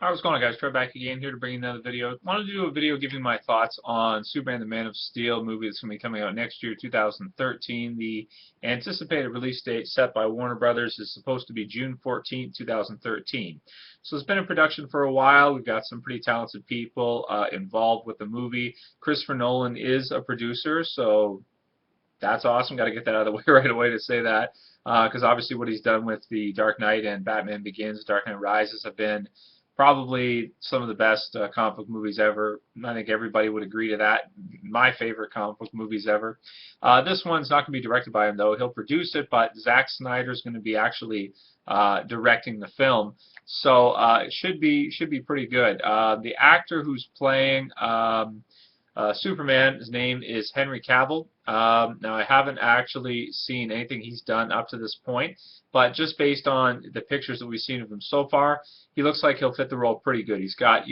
Alright, what's going on, guys? Trey back again here to bring you another video. Wanted to do a video giving my thoughts on Superman the Man of Steel movie that's going to be coming out next year, 2013. The anticipated release date set by Warner Brothers is supposed to be June 14th, 2013. So it's been in production for a while. We've got some pretty talented people involved with the movie. Christopher Nolan is a producer, so that's awesome. Got to get that out of the way right away to say that. Because obviously what he's done with The Dark Knight and Batman Begins, Dark Knight Rises have been probably some of the best comic book movies ever. I think everybody would agree to that. My favorite comic book movies ever. This one's not going to be directed by him, though. He'll produce it, but Zack Snyder's going to be actually directing the film. So it should be pretty good. The actor who's playing Superman, his name is Henry Cavill. Now, I haven't actually seen anything he's done up to this point, but just based on the pictures that we've seen of him so far, he looks like he'll fit the role pretty good. He's got,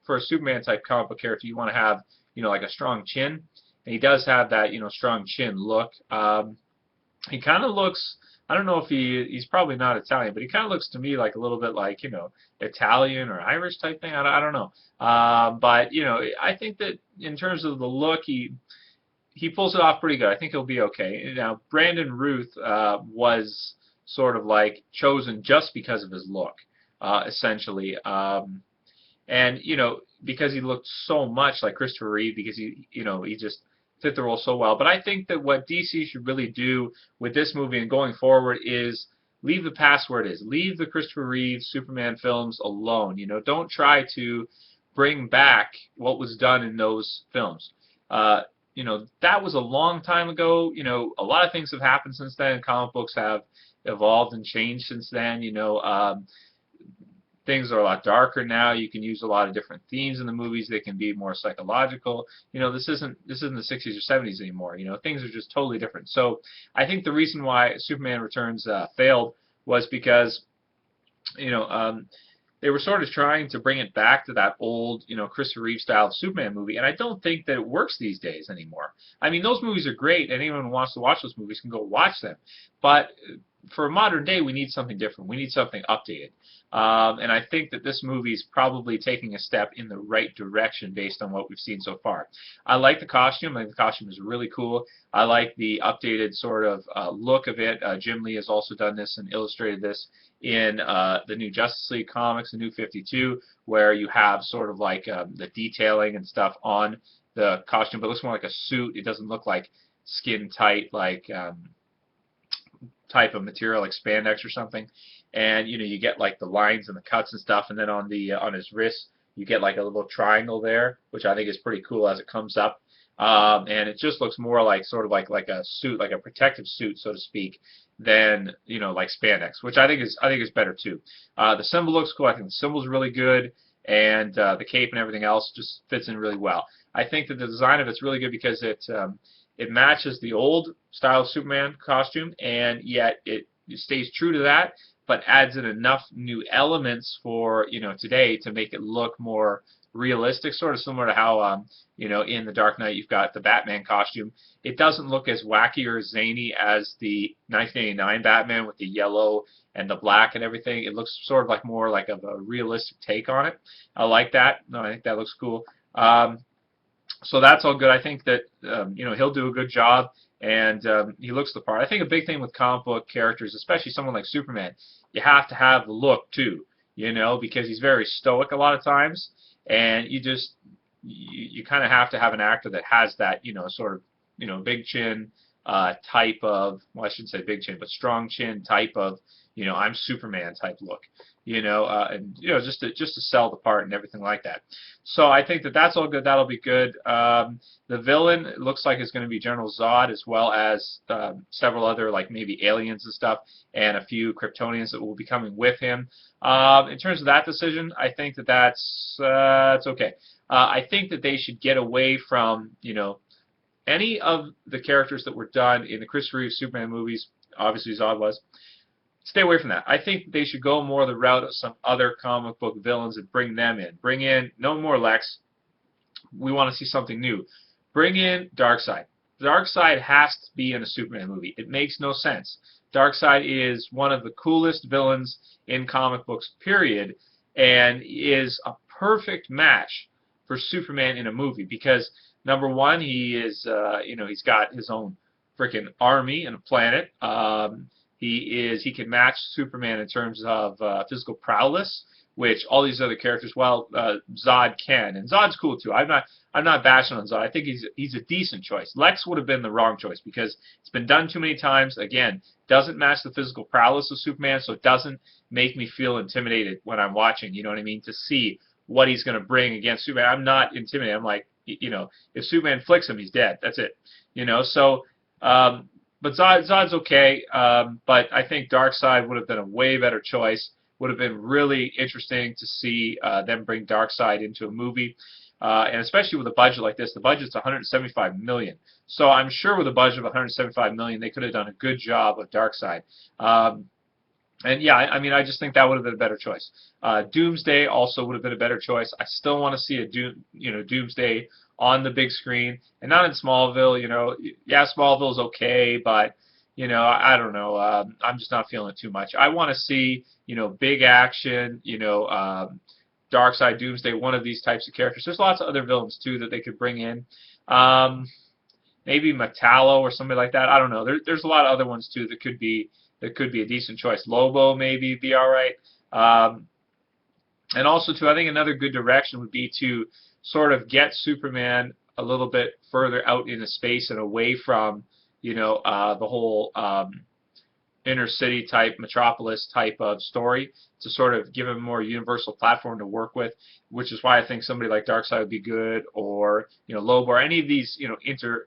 for a Superman type comic book character, you want to have, like a strong chin, and he does have that, strong chin look. He kind of looks, I don't know if he's probably not Italian, but he kind of looks to me like a little bit like, Italian or Irish type thing. I don't know. But, I think that in terms of the look, he pulls it off pretty good. I think he'll be okay. Now, Brandon Routh was sort of like chosen just because of his look, essentially. And, because he looked so much like Christopher Reeve, because he just fit the role so well. But I think that what DC should really do with this movie and going forward is leave the past where it is. Leave the Christopher Reeve Superman films alone. Don't try to bring back what was done in those films. That was a long time ago. A lot of things have happened since then. Comic books have evolved and changed since then. Things are a lot darker now. You can use a lot of different themes in the movies. They can be more psychological. This isn't the 60s or 70s anymore. Things are just totally different. So I think the reason why Superman Returns failed was because they were sort of trying to bring it back to that old, Christopher Reeve style of Superman movie, and I don't think that it works these days anymore. I mean, those movies are great, and anyone who wants to watch those movies can go watch them. But for modern day, we need something different. We need something updated. And I think that this movie is probably taking a step in the right direction based on what we've seen so far. I like the costume. I think the costume is really cool. I like the updated sort of look of it. Jim Lee has also done this and illustrated this in the new Justice League comics, the new 52, where you have sort of like the detailing and stuff on the costume, but it looks more like a suit. It doesn't look like skin tight, like type of material like spandex or something. And you get like the lines and the cuts and stuff, and then on his wrist you get like a little triangle there, which I think is pretty cool as it comes up. And it just looks more like sort of like a suit, like a protective suit, so to speak, than like spandex, which I think is better too. The symbol looks cool. I think the symbol's really good, and the cape and everything else just fits in really well. I think that the design of it's really good because it matches the old style Superman costume, and yet it stays true to that, but adds in enough new elements for today to make it look more realistic, sort of similar to how in The Dark Knight you've got the Batman costume. It doesn't look as wacky or zany as the 1989 Batman with the yellow and the black and everything. It looks sort of like more like of a realistic take on it. I like that. No, I think that looks cool. So that's all good. I think that he'll do a good job, and he looks the part. I think a big thing with comic book characters, especially someone like Superman, you have to have the look too, because he's very stoic a lot of times, and you kind of have to have an actor that has that sort of big chin type of, well, I shouldn't say big chin, but strong chin type of I'm Superman type look, and just to sell the part and everything like that. So I think that that's all good. That'll be good. The villain, it looks like, is going to be General Zod, as well as several other, like maybe aliens and stuff, and a few Kryptonians that will be coming with him. In terms of that decision, I think that that's okay. I think that they should get away from any of the characters that were done in the Christopher Reeve Superman movies. Obviously, Zod was. Stay away from that. I think they should go more the route of some other comic book villains and bring them in. Bring in no more Lex. We want to see something new. Bring in Darkseid. Darkseid has to be in a Superman movie. It makes no sense. Darkseid is one of the coolest villains in comic books, period. and is a perfect match for Superman in a movie because number one, he is he's got his own freaking army and a planet. He can match Superman in terms of physical prowess, which all these other characters, well, Zod can, and Zod's cool too. I'm not bashing on Zod. I think he's a decent choice. Lex would have been the wrong choice because it's been done too many times. Again, doesn't match the physical prowess of Superman, so it doesn't make me feel intimidated when I'm watching. You know what I mean? To see what he's going to bring against Superman, I'm not intimidated. I'm like, if Superman flicks him, he's dead. That's it. So. But Zod's okay, but I think Darkseid would have been a way better choice. Would have been really interesting to see them bring Darkseid into a movie, and especially with a budget like this. The budget's $175 million, so I'm sure with a budget of $175 million, they could have done a good job of Darkseid. And yeah, I mean, I just think that would have been a better choice. Doomsday also would have been a better choice. I still want to see a Doomsday on the big screen and not in Smallville. Yeah, Smallville's okay, but I don't know. I'm just not feeling it too much. I want to see big action. Darkseid, Doomsday, one of these types of characters. There's lots of other villains too that they could bring in. Maybe Metallo or somebody like that. I don't know. There's a lot of other ones too that could be a decent choice. Lobo maybe be all right. And also too, I think another good direction would be to sort of get Superman a little bit further out into space and away from the whole inner city type, metropolis type of story, to sort of give him a more universal platform to work with, which is why I think somebody like Darkseid would be good, or Lobo, or any of these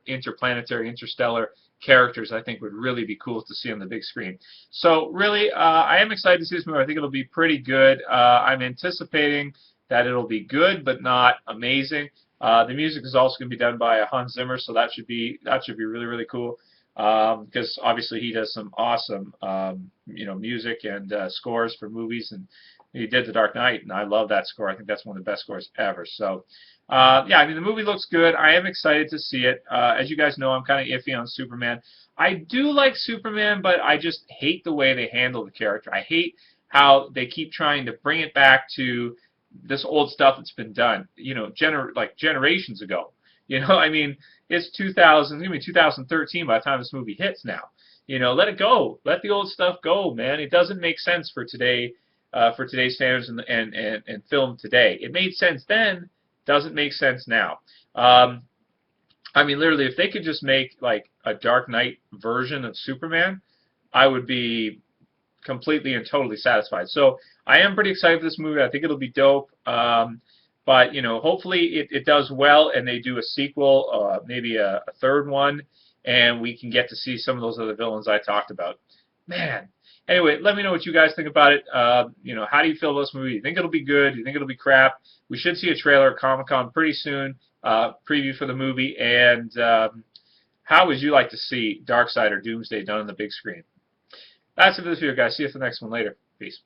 interplanetary, interstellar characters I think would really be cool to see on the big screen. So really, I am excited to see this movie. I think it'll be pretty good. I'm anticipating that it'll be good, but not amazing. The music is also going to be done by Hans Zimmer, so that should be really, really cool. Because obviously he does some awesome music and scores for movies, and he did The Dark Knight, and I love that score. I think that's one of the best scores ever. So yeah, I mean, the movie looks good. I am excited to see it. As you guys know, I'm kind of iffy on Superman. I do like Superman, but I just hate the way they handle the character. I hate how they keep trying to bring it back to this old stuff that's been done, generations ago. I mean, it's 2013 by the time this movie hits now. Let it go. Let the old stuff go, man. It doesn't make sense for today, for today's standards and film today. It made sense then, doesn't make sense now. I mean, literally, if they could just make like a Dark Knight version of Superman, I would be completely and totally satisfied. So I am pretty excited for this movie. I think it'll be dope. But hopefully it does well, and they do a sequel, maybe a third one, and we can get to see some of those other villains I talked about. Man. Anyway, let me know what you guys think about it. How do you feel about this movie? Do you think it'll be good? Do you think it'll be crap? We should see a trailer at Comic-Con pretty soon, preview for the movie, and how would you like to see Darkseid or Doomsday done on the big screen? That's it for this video, guys. See you for the next one later. Peace.